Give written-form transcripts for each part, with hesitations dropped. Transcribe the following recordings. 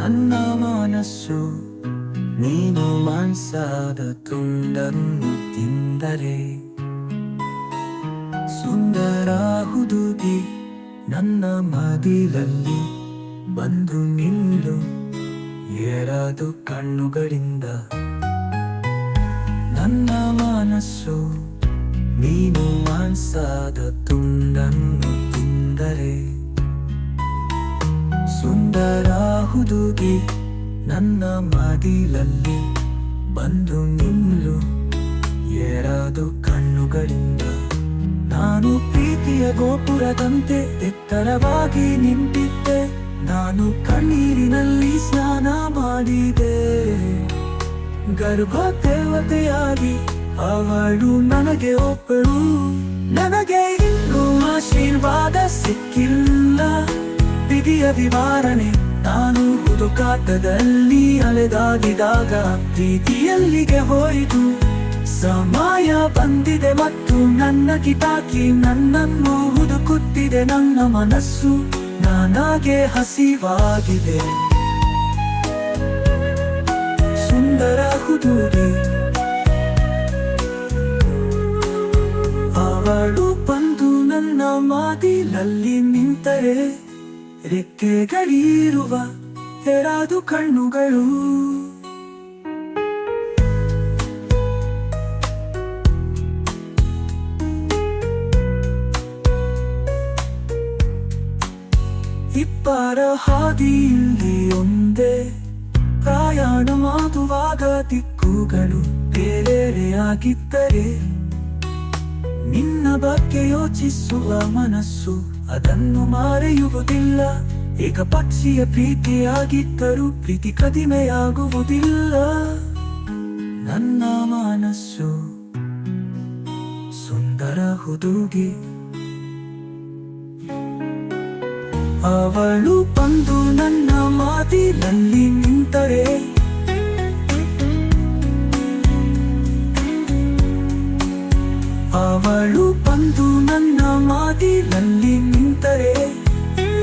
ನನ್ನ ಮನಸ್ಸು ನೀನು ಮಾಂಸದ ತುಂಡನ್ನು ತಿಂದರೆ, ಸುಂದರ ಹುಡುಗಿ ನನ್ನ ಮದಿಲಲ್ಲಿ ಬಂದು ನಿಲ್ಲು ಎರಡು ಕಣ್ಣುಗಳಿಂದ. ನನ್ನ ಮನಸ್ಸು ನೀನು ಮಾಂಸದ ತುಂಡನ್ನು ತಿಂದರೆ, ಸುಂದರ ಹುಡುಗಿ ನನ್ನ ಮದಿಲಲ್ಲಿ ಬಂದು ನಿಲ್ಲು ಎರಡು ಕಣ್ಣುಗಳಿಂದ. ನಾನು ಪ್ರೀತಿಯ ಗೋಪುರದಂತೆ ಎತ್ತರವಾಗಿ ನಿಂತಿದ್ದೆ, ನಾನು ಕಣ್ಣೀರಿನಲ್ಲಿ ಸ್ನಾನ ಮಾಡಿದೆ. ಗರ್ಭ ದೇವತೆಯಾಗಿ ಅವಳು ನನಗೆ ಒಬ್ಬಳು, ನನಗೆ ಇನ್ನೂ ಆಶೀರ್ವಾದ ಸಿಕ್ಕಿಲ್ಲ. ವಿಧಿಯ ವಿವರಣೆ ನಾನು ಹುಡುಕಾಟದಲ್ಲಿ ಅಲೆದಾಡಿದಾಗ ಪ್ರೀತಿಯಲ್ಲಿಗೆ ಹೋಯಿತು. ಸಮಯ ಬಂದಿದೆ ಮತ್ತು ನನ್ನ ಕಿಟಾಕಿ ನನ್ನನ್ನು ಹುಡುಕುತ್ತಿದೆ. ನನ್ನ ಮನಸ್ಸು ನನಗೆ ಹಸಿವಾಗಿದೆ. ಸುಂದರ ಹುಡುಗಿ ಅವಳು ಬಂದು ನನ್ನ ಮದಿಲಲ್ಲಿ ನಿಂತರೆ, ರೆಕ್ಕೆಗಳಿರುವ ಎರಡು ಕಣ್ಣುಗಳು. ಇಬ್ಬರ ಹಾದಿಯಲ್ಲಿ ಒಂದೇ ಪ್ರಯಾಣ ಮಾಡುವಾಗ ದಿಕ್ಕುಗಳು ಬೇರೆಯಾಗಿದ್ದರೆ, ನಿನ್ನ ಬಗ್ಗೆ ಯೋಚಿಸುವ ಮನಸ್ಸು ಅದನ್ನು ಮರೆಯುವುದಿಲ್ಲ. ಏಕಪಕ್ಷೀಯ ಪ್ರೀತಿಯಾಗಿದ್ದರೂ ಪ್ರೀತಿ ಕಡಿಮೆಯಾಗುವುದಿಲ್ಲ. ನನ್ನ ಮನಸ್ಸು ಸುಂದರ ಹುಡುಗಿ ಅವಳು ಬಂದು ನನ್ನ ಮದಿಲಲ್ಲಿ ನಿಂತರೆ, ಅವಳು ಬಂದು ನನ್ನ ಮದಿಲಲ್ಲಿ ನಿಂತರೆ,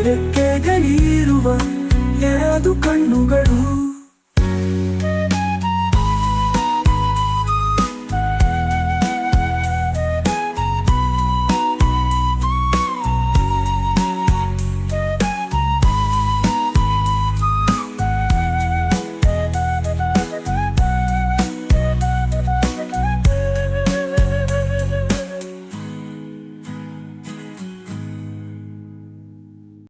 ರೆಕ್ಕೆಗಳಿರುವ ಎರಡು ಕಣ್ಣುಗಳು.